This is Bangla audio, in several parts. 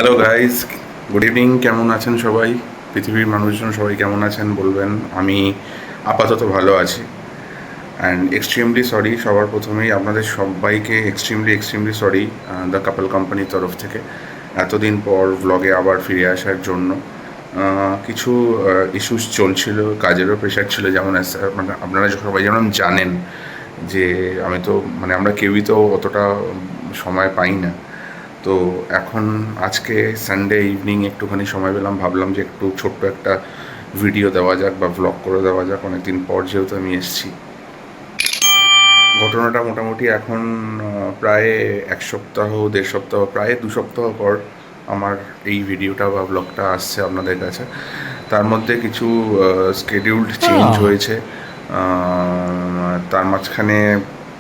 Hello guys, good evening. কেমন আছেন সবাই? পৃথিবীর মানুষজন সবাই কেমন আছেন বলবেন। আমি আপাতত ভালো আছি। অ্যান্ড এক্সট্রিমলি সরি, সবার প্রথমেই আপনাদের সবাইকে এক্সট্রিমলি সরি দ্য কাপল কোম্পানির তরফ থেকে এতদিন পর ব্লগে আবার ফিরে আসার জন্য। কিছু ইস্যুস চলছিল, কাজেরও প্রেশার ছিল, যেমন মানে আপনারা সবাই যেমন জানেন যে আমি তো মানে আমরা কেউই তো অতটা সময় পাই না। তো এখন আজকে সানডে ইভিনিং একটুখানি সময় পেলাম, ভাবলাম যে একটু ছোট্ট একটা ভিডিও দেওয়া যাক বা ভ্লগ করে দেওয়া যাক। অনেকদিন পর যেহেতু আমি এসেছি, ঘটনাটা মোটামুটি এখন প্রায় এক সপ্তাহ, দেড় সপ্তাহ, প্রায় 2 সপ্তাহ পর আমার এই ভিডিওটা বা ব্লগটা আসছে আপনাদের কাছে। তার মধ্যে কিছু স্কেডিউলড চেঞ্জ হয়েছে। তার মাঝখানে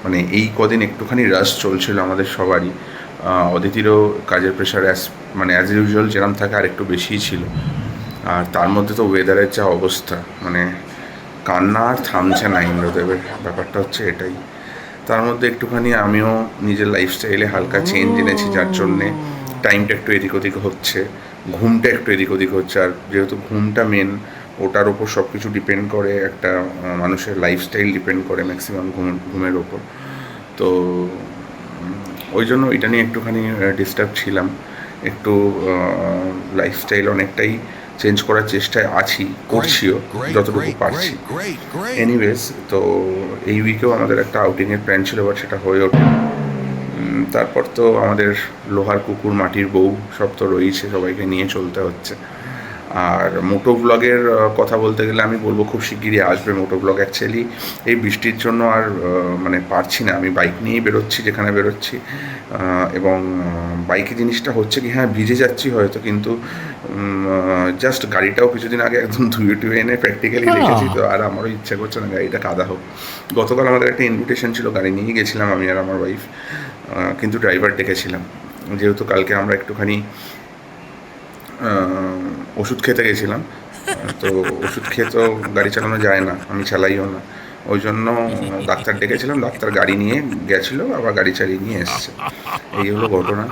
মানে এই কদিন একটুখানি রাশ চলছিল আমাদের সবারই। অদিতিরও কাজের প্রেশার মানে অ্যাজ ইউজুয়াল যেরকম থাকে আর একটু বেশিই ছিল। আর তার মধ্যে তো ওয়েদারের যা অবস্থা, মানে কান্না আর থামছে না ইন্দ্রদেবের, ব্যাপারটা হচ্ছে এটাই। তার মধ্যে একটুখানি আমিও নিজের লাইফস্টাইলে হালকা চেঞ্জ এনেছি, যার জন্যে টাইমটা একটু এদিক ওদিক হচ্ছে, ঘুমটা একটু এদিক ওদিক হচ্ছে। আর যেহেতু ঘুমটা মেন, ওটার ওপর সব কিছু ডিপেন্ড করে, একটা মানুষের লাইফস্টাইল ডিপেন্ড করে ম্যাক্সিমাম ঘুমের ওপর। তো ওই জন্য এটা নিয়ে একটুখানি ডিস্টার্ব ছিলাম। একটু লাইফস্টাইল অনেকটাই চেঞ্জ করার চেষ্টায় করছিও যতটুকু পারছি। এনিওয়েজ, তো এই উইকেও আমাদের একটা আউটিংয়ের প্ল্যান ছিল, বাট সেটা হয়ে ওঠে। তারপর তো আমাদের লোহার কুকুর, মাটির বউ সব তো রয়েছে, সবাইকে নিয়ে চলতে হচ্ছে। আর মোটো ব্লগের কথা বলতে গেলে আমি বলবো খুব শিগগিরই আসবে মোটো ব্লগ। অ্যাকচুয়ালি এই বৃষ্টির জন্য আর মানে পারছি না, আমি বাইক নিয়েই বেরোচ্ছি যেখানে বেরোচ্ছি। এবং বাইকে জিনিসটা হচ্ছে কি, হ্যাঁ ভিজে যাচ্ছি হয়তো, কিন্তু জাস্ট গাড়িটাও কিছুদিন আগে একদম ধুয়ে টুয়ে এনে প্র্যাকটিক্যালি রেখেছি, তো আর আমারও ইচ্ছা করছে না গাড়িটা কাদা হোক। গতকাল আমাদের একটা ইনভিটেশন ছিল, গাড়ি নিয়ে গেছিলাম আমি আর আমার ওয়াইফ, কিন্তু ড্রাইভার ডেকেছিলাম যেহেতু কালকে আমরা একটুখানি ওষুধ খেতে গেছিলাম। তো ওষুধ খেয়ে তো গাড়ি চালানো যায় না, আমি চালাইও না। ওই জন্য ডাক্তার ডেকেছিলাম, ডাক্তার গাড়ি নিয়ে গেছিলো, আবার গাড়ি চালিয়ে নিয়ে এসছে। এই হলো ঘটনা।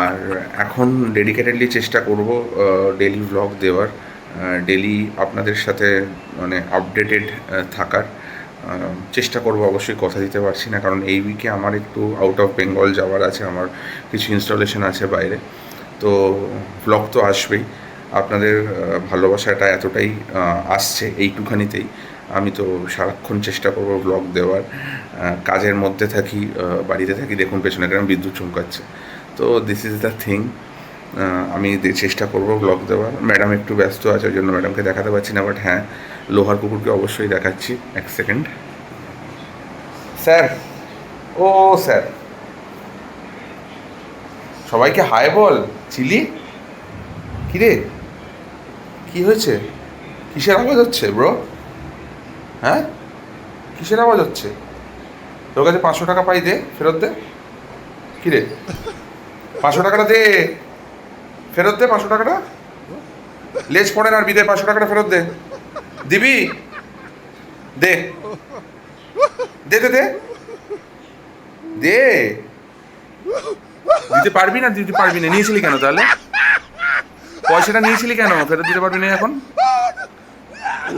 আর এখন ডেডিকেটেডলি চেষ্টা করব ডেলি ভ্লগ দেওয়ার, ডেলি আপনাদের সাথে মানে আপডেটেড থাকার চেষ্টা করব। অবশ্যই কথা দিতে পারছি না, কারণ এই উইকে আমার একটু আউট অফ বেঙ্গল যাওয়ার আছে, আমার কিছু ইনস্টলেশন আছে বাইরে। তো ভ্লগ তো আসবেই, আপনাদের ভালোবাসাটা এতটাই আসছে এইটুখানিতেই। আমি তো সারাক্ষণ চেষ্টা করব ভ্লগ দেওয়ার। কাজের মধ্যে থাকি, বাড়িতে থাকি, দেখুন পেছনে কেন বিদ্যুৎ চমকাচ্ছে। তো দিস ইজ দ্য থিং। আমি চেষ্টা করব ব্লগ দেওয়ার। ম্যাডাম একটু ব্যস্ত আছে, ওই জন্য ম্যাডামকে দেখাতে পারছি না, বাট হ্যাঁ লোহার কুকুরকে অবশ্যই দেখাচ্ছি। এক সেকেন্ড স্যার, ও স্যার, সবাইকে হাই বল। চিলি কিরে, কি হয়েছে? কিসের আওয়াজ হচ্ছে ব্রো? হ্যাঁ, কিসের আওয়াজ হচ্ছে? তোর কাছে 500 টাকা পাই, দে, ফেরত দে। কিরে, 500 টাকাটা দে, ফেরত দে 500 টাকাটা। লেজ পড়ে না আর বিদে, 500 টাকাটা ফেরত দে। দিবি? দে দে দে দে দে। দিতে পারবি না? দিতে পারবি না? নিয়েছিলি কেন তাহলে? পয়সাটা নিয়েছিলি কেন? ফেরত দিতে পারবি না এখন?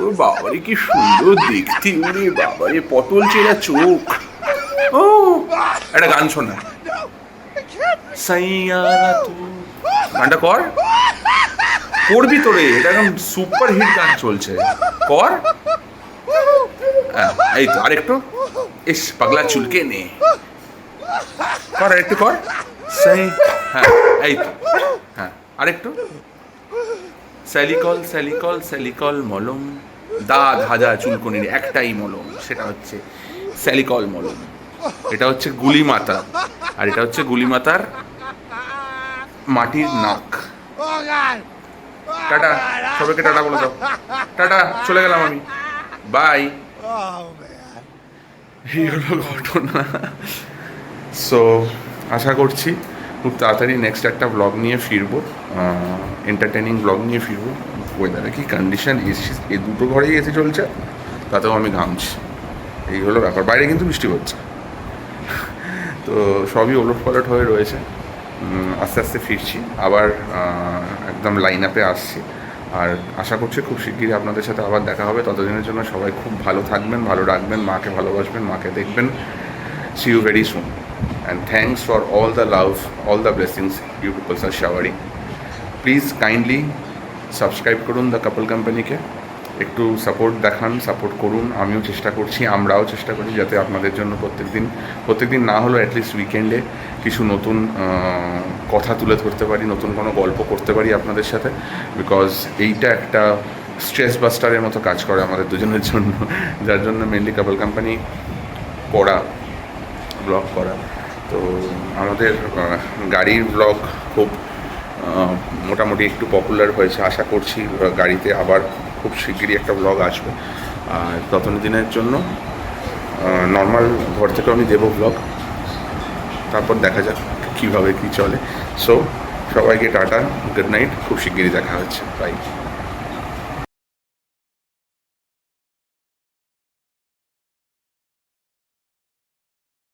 ও বাবারে, কি সুন্দর দেখতে! ওরে বাবারে, পটল চেরা চোখ। ও, একটা গান শোনা। সাইয়ারা তু, গানটা কর। করবি তো রে, এটা একদম সুপার হিট গান চলছে, কর। এই তো আরেকটু। ইস পাগলা চুলকে নে, কর আরেকটু, কর। সেই, হ্যাঁ এই তো, হ্যাঁ আরেকটু। স্যালিকল স্যালিকল স্যালিকল মলম, দাগ হাজা চুলকনির একটাই মলম, সেটা হচ্ছে স্যালিকল মলম। এটা হচ্ছে গুলিমাতা, আর এটা হচ্ছে গুলিমাতার মাটির নাক। টাটা, সবাইকে টাটা বলে দাও। টাটা, চলে গেলাম আমি, বাই। এই হলো ঘটনা। সো আশা করছি খুব তাড়াতাড়ি নেক্সট একটা ব্লগ নিয়ে ফিরবো, এন্টারটেনিং ব্লগ নিয়ে ফিরবো। ওয়েদারে কি কন্ডিশন, এসি, এই দুটো ঘরেই এসি চলছে, তাতেও আমি ঘামছি। এই হলো ব্যাপার। বাইরে কিন্তু বৃষ্টি হচ্ছে, তো সবই ওলট পালট হয়ে রয়েছে। আস্তে আস্তে ফিরছি আবার, একদম লাইন আপে আসছি। আর আশা করছি খুব শিগগিরই আপনাদের সাথে আবার দেখা হবে। ততদিনের জন্য সবাই খুব ভালো থাকবেন, ভালো রাখবেন, মাকে ভালোবাসবেন, মাকে দেখবেন। See you very soon. And thanks for all the love, all the blessings you people are showering. Please kindly subscribe করুন দ্য কাপল কোম্পানিকে, একটু সাপোর্ট দেখান, সাপোর্ট করুন। আমিও চেষ্টা করছি, আমরাও চেষ্টা করি যাতে আপনাদের জন্য প্রত্যেক দিন না হলেও অ্যাটলিস্ট উইকেন্ডে কিছু নতুন কথা তুলে ধরতে পারি, নতুন কোনো গল্প করতে পারি আপনাদের সাথে। বিকজ এইটা একটা স্ট্রেস বাস্টারের মতো কাজ করে আমাদের দুজনের জন্য, যার জন্য মেনলি কাপল কোম্পানি করা, ব্লগ করা। তো আমাদের গাড়ির ব্লগ খুব মোটামুটি একটু পপুলার হয়েছে। আশা করছি গাড়িতে আবার খুব শিগগিরই একটা ব্লগ আসবে। আর দিনের জন্য নর্মাল ঘর থেকেও আমি দেবো ব্লগ, তারপর দেখা যাক কীভাবে কী চলে। সো সবাইকে টাটা, গুড নাইট, খুব শিগগিরই দেখা হচ্ছে, বাই।